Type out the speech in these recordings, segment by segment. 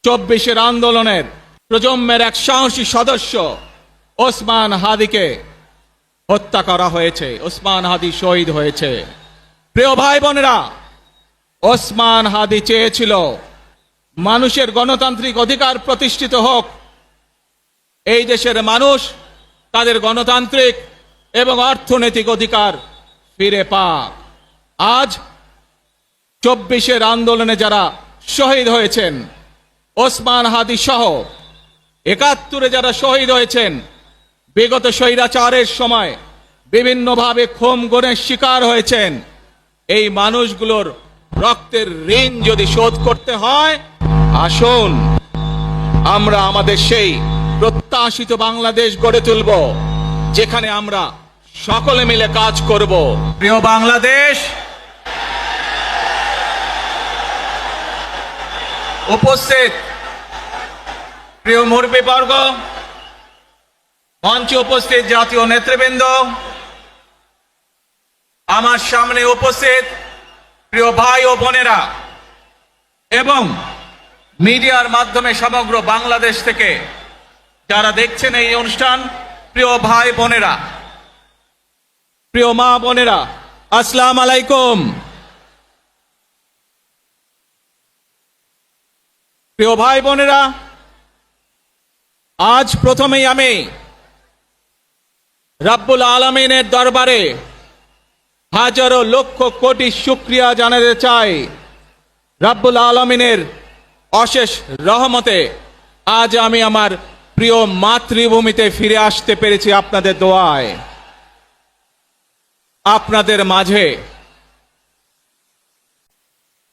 চব্বিশের আন্দোলনের প্রজন্মের এক সাহসী সদস্য ওসমান হাদিকে হত্যা করা হয়েছে। ওসমান হাদি শহীদ হয়েছে। প্রিয় ভাই বোনেরা, ওসমান হাদি চেয়েছিল মানুষের গণতান্ত্রিক অধিকার প্রতিষ্ঠিত হোক, এই দেশের মানুষ তাদের গণতান্ত্রিক এবং অর্থনৈতিক অধিকার ফিরে পাক। আজ চব্বিশের আন্দোলনে যারা শহীদ হয়েছেন, ওসমান হাদি সহ ৭১-এ যারা শহীদ হয়েছেন, বিগত স্বৈরাচারের সময় বিভিন্নভাবে খুন গুমের শিকার হয়েছেন, এই মানুষগুলোর রক্তের ঋণ যদি শোধ করতে হয়, আসুন আমরা আমাদের সেই প্রত্যাশিত বাংলাদেশ গড়ে তুলব, যেখানে আমরা সকলে মিলে কাজ করব। প্রিয় বাংলাদেশ, উপস্থিত প্রিয় মুরব্বীবর্গ, মঞ্চে উপস্থিত জাতীয় নেতৃবৃন্দ, আমার সামনে উপস্থিত প্রিয় ভাই ও বোনেরা এবং মিডিয়ার মাধ্যমে সমগ্র বাংলাদেশ থেকে যারা দেখছেন এই অনুষ্ঠান, প্রিয় ভাই বোনেরা, প্রিয় মা বোনেরা, আসসালামু আলাইকুম। প্রিয় ভাই বোনেরা, আজ প্রথমেই আমি রাব্বুল আলামিনের দরবারে হাজারো লক্ষ কোটি শুকরিয়া জানাতে চাই। রাব্বুল আলামিনের অশেষ রহমতে আজ আমি আমার প্রিয় মাতৃভূমিতে ফিরে আসতে পেরেছি আপনাদের দোয়ায়, আপনাদের মাঝে।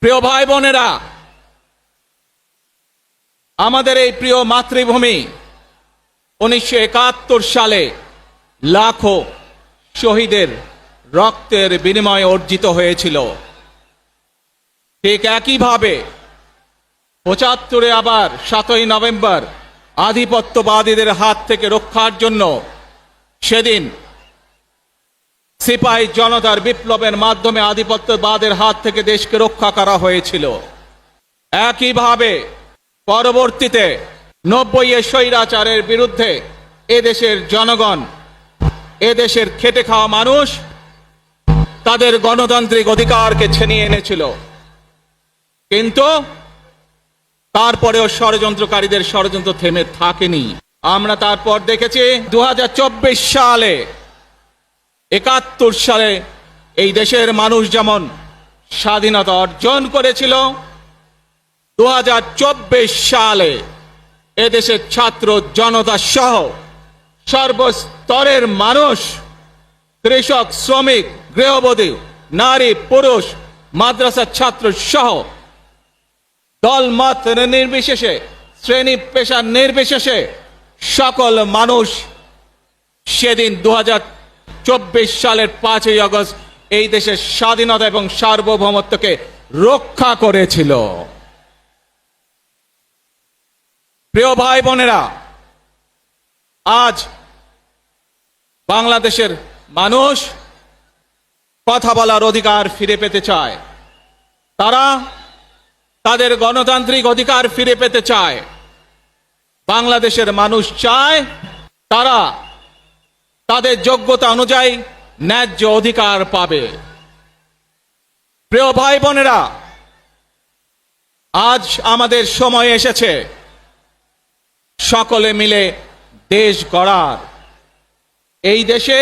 প্রিয় ভাই বোনেরা, আমাদের এই প্রিয় মাতৃভূমি 1971 সালে লাখো শহীদের রক্তের বিনিময়ে অর্জিত হয়েছিল। ঠিক একইভাবে 75-এ আবার 7ই নভেম্বর আধিপত্যবাদীদের হাত থেকে রক্ষার জন্য সেদিন সিপাহী জনতার বিপ্লবের মাধ্যমে আধিপত্যবাদের হাত থেকে দেশকে রক্ষা করা হয়েছিল। একইভাবে পরবর্তীতে 90-এর স্বৈরাচারের বিরুদ্ধে এদেশের জনগণ, এদেশের খেটে খাওয়া মানুষ তাদের গণতান্ত্রিক অধিকারকে ছিনিয়ে এনেছিল। কিন্তু তারপরেও ষড়যন্ত্রকারীদের ষড়যন্ত্র থেমে থাকেনি। আমরা তারপর দেখেছি 2024 সালে, 71 সালে এই দেশের মানুষ যেমন স্বাধীনতা অর্জন করেছিল, 2024 সালে এদেশের ছাত্র জনতা সহ সর্বস্তরের মানুষ, কৃষক, শ্রমিক, গৃহবধূ, নারী, পুরুষ, মাদ্রাসার ছাত্র সহ দলমত নির্বিশেষে, শ্রেণী পেশা নির্বিশেষে সকল মানুষ সেদিন 2024 সালের 5ই আগস্ট এই দেশের স্বাধীনতা এবং সার্বভৌমত্বকে রক্ষা করেছিল। প্রিয় ভাই বোনেরা, আজ বাংলাদেশের মানুষ কথা বলার অধিকার ফিরে পেতে চায়, তারা তাদের গণতান্ত্রিক অধিকার ফিরে পেতে চায়। বাংলাদেশের মানুষ চায় তারা তাদের যোগ্যতা অনুযায়ী ন্যায্য অধিকার পাবে। প্রিয় ভাই বোনেরা, আজ আমাদের সময় এসেছে সকলে মিলে দেশ গড়ার। এই দেশে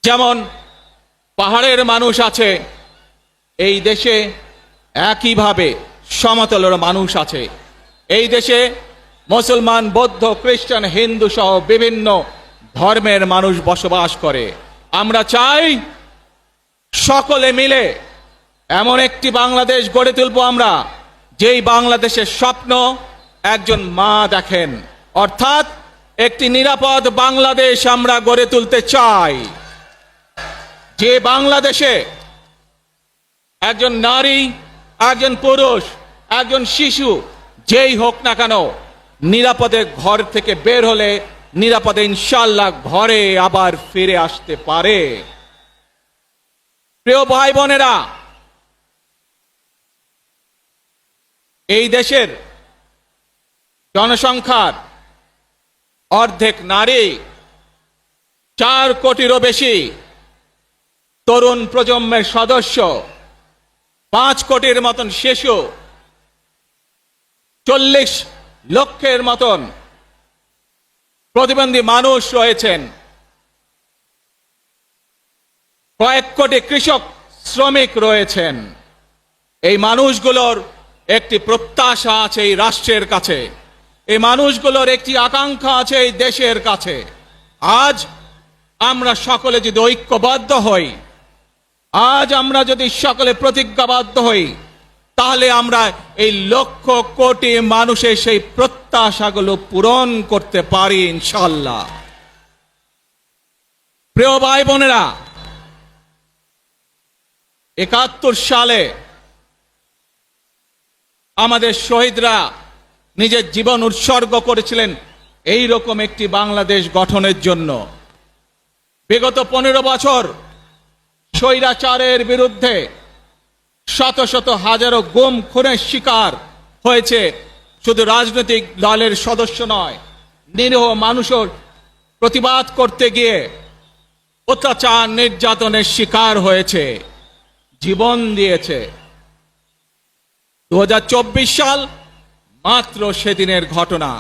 যেমন পাহাড়ের মানুষ আছে, এই দেশে একইভাবে সমতলের মানুষ আছে। এই দেশে মুসলমান, বৌদ্ধ, খ্রিস্টান, হিন্দু সহ বিভিন্ন ধর্মের মানুষ বসবাস করে। আমরা চাই সকলে মিলে এমন একটি বাংলাদেশ গড়ে তুলব আমরা, যেই বাংলাদেশের স্বপ্ন একজন মা দেখেন, অর্থাৎ একটি নিরাপদ বাংলাদেশ আমরা গড়ে তুলতে চাই, যে বাংলাদেশে একজন নারী, একজন পুরুষ, একজন শিশু যেই হোক না কেন নিরাপদে ঘর থেকে বের হলে নিরাপদে ইনশাআল্লাহ ঘরে আবার ফিরে আসতে পারে। প্রিয় ভাই বোনেরা, এই দেশের জনসংখ্যার অর্ধেক নারী, 4 কোটিরও বেশি তরুণ প্রজন্মের সদস্য, 5 কোটির মতন শিশু, 40 লক্ষের মতন প্রতিবন্ধী মানুষ রয়েছেন, কয়েক কোটি কৃষক শ্রমিক রয়েছেন। এই মানুষগুলোর একটি প্রত্যাশা আছে এই রাষ্ট্রের কাছে, এই মানুষগুলোর একটি আকাঙ্ক্ষা আছে এই দেশের কাছে। আজ আমরা সকলে যদি ঐক্যবদ্ধ হই, আজ আমরা যদি সকলে প্রতিজ্ঞাবদ্ধ হই, তাহলে আমরা এই লক্ষ কোটি মানুষের সেই প্রত্যাশাগুলো পূরণ করতে পারি ইনশাআল্লাহ। প্রিয় ভাই বোনেরা, 71 সালে আমাদের শহীদরা নিজের জীবন উৎসর্গ করেছিলেন এই রকম একটি বাংলাদেশ গঠনের জন্য। বিগত 15 বছর স্বৈরাচারের বিরুদ্ধে শত শত হাজারো গুম খুনের শিকার হয়েছে শুধু রাজনৈতিক দলের সদস্য নয়, নিরীহ মানুষের প্রতিবাদ করতে গিয়ে অত্যাচার নির্যাতনের শিকার হয়েছে, জীবন দিয়েছে। 2024 সাল মাত্র সেদিনের ঘটনা।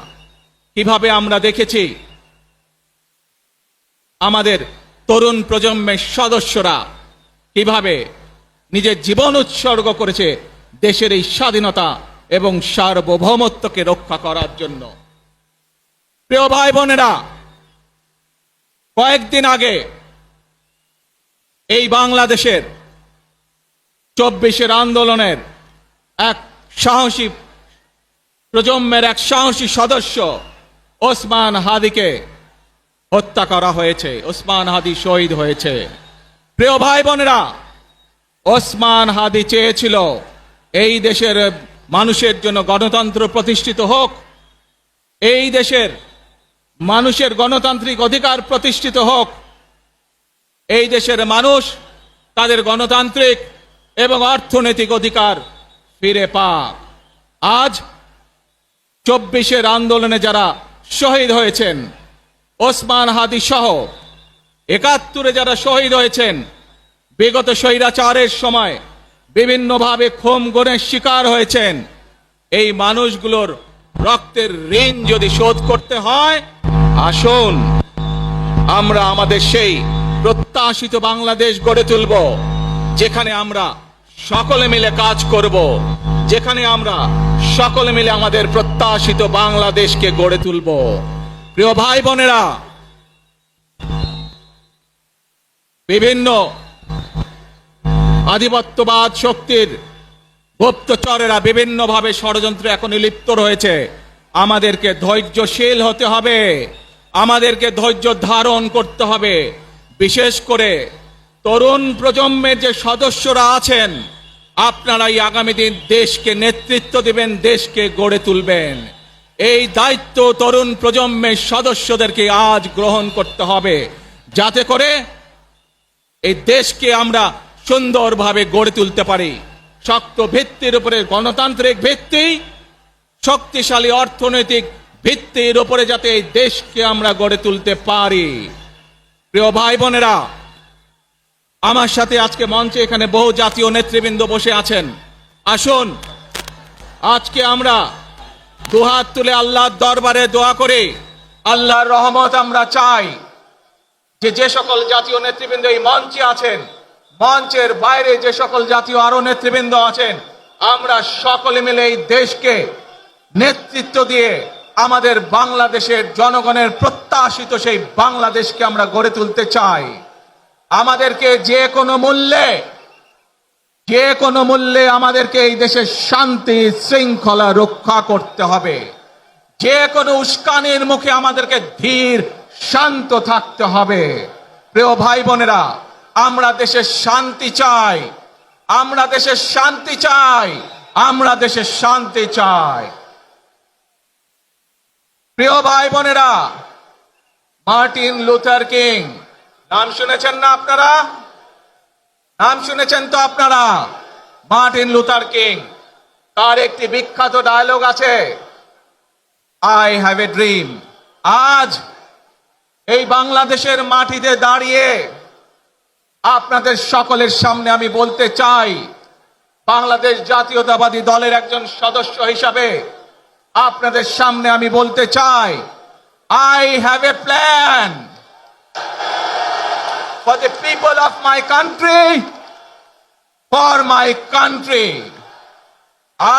কিভাবে আমরা দেখেছি আমাদের তরুণ প্রজন্মের সদস্যরা কিভাবে নিজের জীবন উৎসর্গ করেছে দেশের এই স্বাধীনতা এবং সার্বভৌমত্বকে রক্ষা করার জন্য। প্রিয় ভাই বোনেরা, কয়েকদিন আগে এই বাংলাদেশের 24-এর আন্দোলনের এক সাহসী প্রজন্মের এক সাহসী সদস্য ওসমান হাদিকে হত্যা করা হয়েছে। ওসমান হাদি শহীদ হয়েছে। প্রিয় ভাই বোনেরা, ওসমান হাদি চেয়েছিল এই দেশের মানুষের জন্য গণতন্ত্র প্রতিষ্ঠিত হোক, এই দেশের মানুষের গণতান্ত্রিক অধিকার প্রতিষ্ঠিত হোক, এই দেশের মানুষ তাদের গণতান্ত্রিক এবং অর্থনৈতিক অধিকার ফিরে পাক। আজ 24-এর আন্দোলনে যারা শহীদ হয়েছেন, ওসমান হাদি সহ 71-এ যারা শহীদ হয়েছেন, বিগত স্বৈরাচারের সময় বিভিন্নভাবে খুন গুমের শিকার হয়েছেন, এই মানুষগুলোর রক্তের ঋণ যদি শোধ করতে হয়, আসুন আমরা আমাদের সেই প্রত্যাশিত বাংলাদেশ গড়ে তুলব, যেখানে আমরা সকলে মিলে কাজ করব, যেখানে আমরা সকলে মিলে আমাদের প্রত্যাশিত বাংলাদেশকে গড়ে তুলব। প্রিয় ভাই বোনেরা, বিভিন্ন আধিপত্যবাদ শক্তির গুপ্তচরেরা বিভিন্নভাবে ষড়যন্ত্রে এখন লিপ্ত রয়েছে। আমাদেরকে ধৈর্যশীল হতে হবে, আমাদেরকে ধৈর্য ধারণ করতে হবে। বিশেষ করে তরুণ প্রজন্মের যে সদস্যরা আছেন, আপনারাই আগামী দিন দেশকে নেতৃত্ব দিবেন, দেশকে গড়ে তুলবেন। এই দায়িত্ব তরুণ প্রজন্মের সদস্যদেরকে আজ গ্রহণ করতে হবে, যাতে করে এই দেশকে আমরা সুন্দরভাবে গড়ে তুলতে পারি। শক্ত ভিত্তির উপরে গণতান্ত্রিক ভিত্তি, শক্তিশালী অর্থনৈতিক ভিত্তির উপরে যাতে এই দেশকে আমরা গড়ে তুলতে পারি। প্রিয় ভাই বোনেরা, আমার সাথে আজকে মঞ্চে এখানে বহু জাতীয় নেতৃবৃন্দ বসে আছেন। আসুন আজকে আমরা দুহাত তুলে আল্লাহর দরবারে দোয়া করি, আল্লাহর রহমত আমরা চাই। যে সকল জাতীয় নেতৃবৃন্দ এই মঞ্চে আছেন, মঞ্চের বাইরে যে সকল জাতীয় আরো নেতৃবৃন্দ আছেন, আমরা সকলে মিলে এই দেশকে নেতৃত্ব দিয়ে আমাদের বাংলাদেশের জনগণের প্রত্যাশিত সেই বাংলাদেশকে আমরা গড়ে তুলতে চাই। আমাদেরকে যে কোনো মূল্যে আমাদেরকে এই দেশের শান্তি শৃঙ্খলা রক্ষা করতে হবে। যে কোনো উস্কানির মুখে আমাদেরকে ধীর শান্ত থাকতে হবে। প্রিয় ভাই বোনেরা, আমরা দেশের শান্তি চাই, আমরা দেশের শান্তি চাই, আমরা দেশের শান্তি চাই। প্রিয় ভাই বোনেরা, মার্টিন লুথার কিং নাম শুনেছেন না আপনারা? নাম শুনেছেন তো আপনারা? মার্টিন লুথার কিং, তার একটি বিখ্যাত ডায়লগ আছে, আই হ্যাভ এ ড্রিম। আজ এই বাংলাদেশের মাটিতে দাঁড়িয়ে আপনাদের সকলের সামনে আমি বলতে চাই, বাংলাদেশ জাতীয়তাবাদী দলের একজন সদস্য হিসাবে আপনাদের সামনে আমি বলতে চাই, I have a plan for the people of my country, for my country.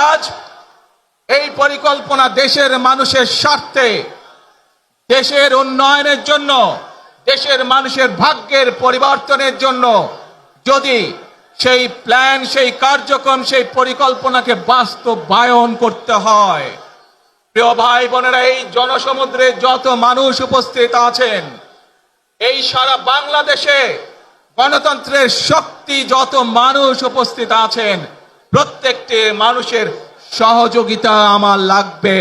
আজ এই পরিকল্পনা দেশের মানুষের স্বার্থে, দেশের উন্নয়নের জন্য, দেশের মানুষের ভাগ্যের পরিবর্তনের জন্য যদি সেই প্ল্যান, সেই কার্যক্রম, সেই পরিকল্পনাকে বাস্তবায়ন করতে হয়, প্রিয় ভাই বোনেরা, এই জনসমুদ্রে যত মানুষ উপস্থিত আছেন, এই সারা বাংলাদেশে গণতন্ত্রের শক্তি যত মানুষ উপস্থিত আছেন, প্রত্যেকটি মানুষের সহযোগিতা আমার লাগবে।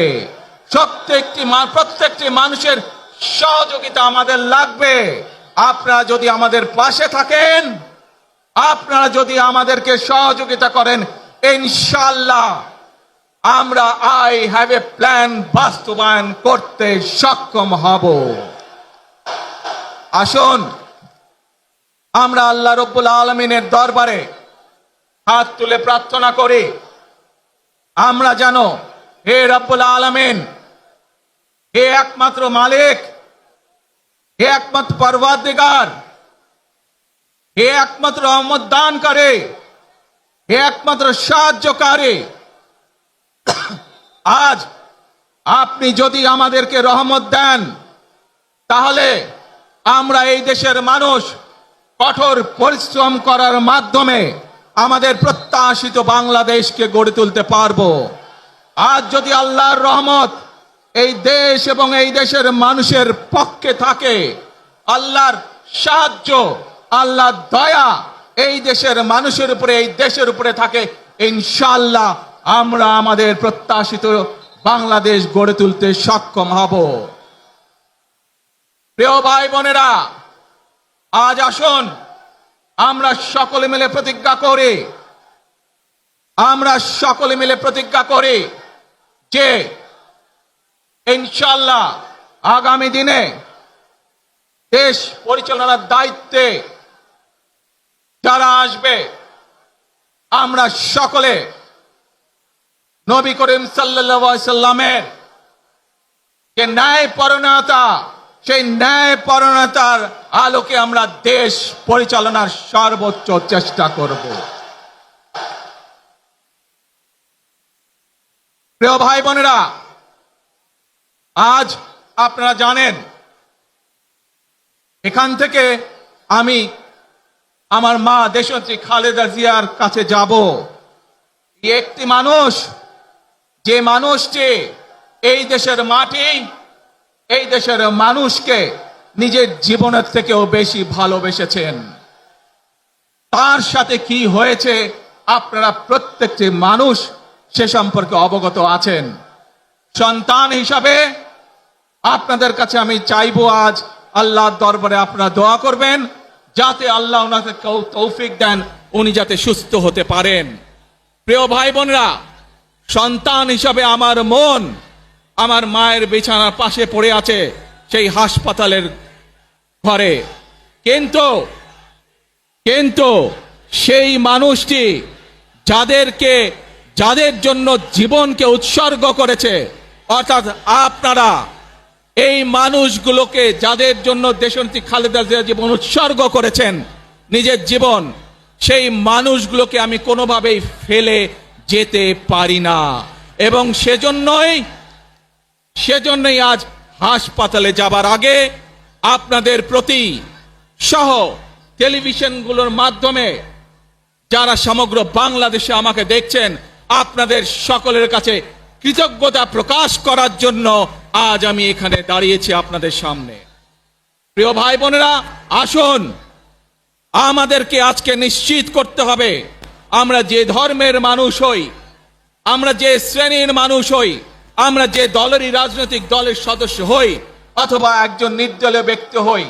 প্রত্যেকটি মানুষের সহযোগিতা আমাদের লাগবে। আপনারা যদি আমাদের পাশে থাকেন, আপনারা যদি আমাদেরকে সহযোগিতা করেন, ইনশাআল্লাহ আমরা আই হ্যাভ এ প্ল্যান বাস্তবায়ন করতে সক্ষম হব। আসুন আমরা আল্লাহ রব্বুল আলামিনের দরবারে হাত তুলে প্রার্থনা করি, আমরা জানো হে রব্বুল আলামিন, হে একমাত্র মালিক, হে একমাত্র পরওয়ারদিগার, হে একমাত্র রহমত দানকারী, হে একমাত্র সাহায্যকারী, আজ আপনি যদি আমাদেরকে রহমত দেন, তাহলে আমরা এই দেশের মানুষ কঠোর পরিশ্রম করার মাধ্যমে আমাদের প্রত্যাশিত বাংলাদেশকে গড়ে তুলতে পারবো। আজ যদি আল্লাহর রহমত এই দেশ এবং এই দেশের মানুষের পক্ষে থাকে, আল্লাহর সাহায্য, আল্লাহর দয়া এই দেশের মানুষের উপরে, এই দেশের উপরে থাকে, ইনশাআল্লাহ আমরা আমাদের প্রত্যাশিত বাংলাদেশ গড়ে তুলতে সক্ষম হব। প্রিয় ভাই বোনেরা, আজ আসুন আমরা সকলে মিলে প্রতিজ্ঞা করি, আমরা সকলে মিলে প্রতিজ্ঞা করি যে ইনশাআল্লাহ আগামী দিনে দেশ পরিচালনার দায়িত্বে যারা আসবে, আমরা সকলে নবী করিম সাল্লাল্লাহু আলাইহি সাল্লামের যে ন্যায়পরায়ণতা, সেই ন্যায়পরায়ণতার আলোকে আমরা দেশ পরিচালনার সর্বোচ্চ চেষ্টা করব। প্রিয় ভাই বোনেরা, আজ আপনারা জানেন এখান থেকে আমি আমার মা দেশনেত্রী খালেদা জিয়ার কাছে যাব। একটি মানুষ, যে মানুষটি এই দেশের মাটি, এই দেশের মানুষকে নিজের জীবনের থেকেও বেশি ভালোবেসেছেন, তার সাথে কি হয়েছে আপনারা প্রত্যেকটি মানুষ সে সম্পর্কে অবগত আছেন। সন্তান হিসাবে আপনাদের কাছে আমি চাইবো, আজ আল্লাহর দরবারে আপনারা দোয়া করবেন যাতে আল্লাহ ওনাকে তৌফিক দেন, উনি যাতে সুস্থ হতে পারেন। প্রিয় ভাই বোনেরা, সন্তান হিসাবে আমার মন আমার মায়ের বিছানার পাশে পড়ে আছে সেই হাসপাতালের ঘরে, কিন্তু সেই মানুষটি যাদের জন্য জীবনকে উৎসর্গ করেছে, অর্থাৎ আপনারা এই মানুষগুলোকে, যাদের জন্য দেশনেত্রী খালেদা জিয়া জীবন উৎসর্গ করেছেন, নিজের জীবন, সেই মানুষগুলোকে আমি কোনোভাবেই ফেলে যেতে পারি না। এবং সেজন্যই আজ হাসপাতালে যাবার আগে আপনাদের প্রতি সহ টেলিভিশনগুলোর মাধ্যমে যারা সমগ্র বাংলাদেশে আমাকে দেখছেন, আপনাদের সকলের কাছে কৃতজ্ঞতা প্রকাশ করার জন্য আজ আমি এখানে দাঁড়িয়েছি আপনাদের সামনে। প্রিয় ভাই বোনেরা, আসুন আমাদেরকে আজকে নিশ্চিত করতে হবে, আমরা যে ধর্মের মানুষ হই, আমরা যে শ্রেণীর মানুষ হই, আমরা যে দলেরই রাজনৈতিক দলের সদস্য হই অথবা একজন নির্দলীয় ব্যক্তি হই,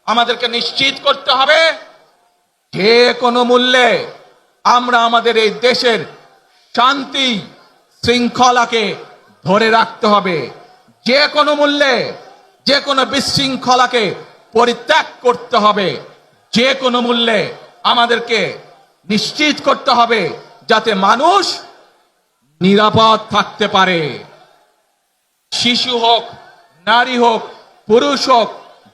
আমাদেরকে নিশ্চিত করতে হবে যে কোনো মূল্যে আমরা আমাদের এই দেশের শান্তি শৃঙ্খলাকে ধরে রাখতে হবে। যে কোনো মূল্যে যে কোনো বিশৃঙ্খলাকে পরিত্যাগ করতে হবে। যে কোনো মূল্যে আমাদেরকে নিশ্চিত করতে হবে যাতে মানুষ নিরাপদ থাকতে পারে। শিশু হোক, নারী হোক, পুরুষ হোক,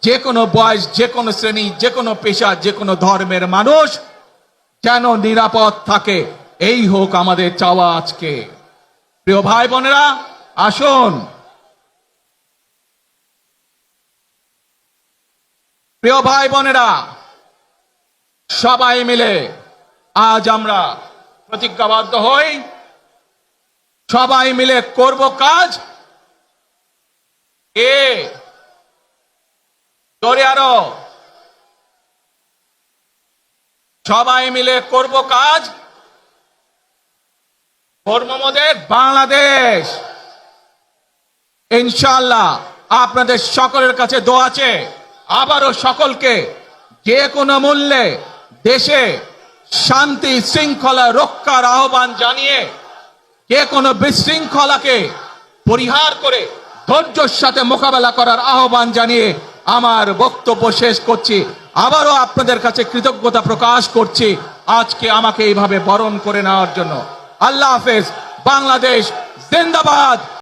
যে কোনো বয়স, যে কোনো শ্রেণী, যে কোনো পেশা, যে কোনো ধর্মের মানুষ যেন নিরাপদ থাকে, এই হোক আমাদের চাওয়া আজকে। প্রিয় ভাই বোনেরা, আসুন, প্রিয় ভাই বোনেরা, সবাই মিলে আজ আমরা প্রতিজ্ঞাবদ্ধ হই, সবাই মিলে করব কাজ। জোরে আরো, সবাই মিলে করব কাজ, কর্মমোদের বাংলাদেশ। ইনশাআল্লাহ আপনাদের সকলের কাছে দোয়া আছে। আবারও সকলকে যে কোনো মূল্যে দেশে শান্তি শৃঙ্খলা রক্ষার আহ্বান জানিয়ে যে কোনো বিশৃঙ্খলাকে পরিহার করে ধৈর্যের সাথে মোকাবেলা করার আহ্বান জানিয়ে আমার বক্তব্য শেষ করছি। আবারও আপনাদের কাছে কৃতজ্ঞতা প্রকাশ করছি আজকে আমাকে এইভাবে বরণ করে নেওয়ার জন্য। আল্লাহ হাফেজ। বাংলাদেশ জিন্দাবাদ।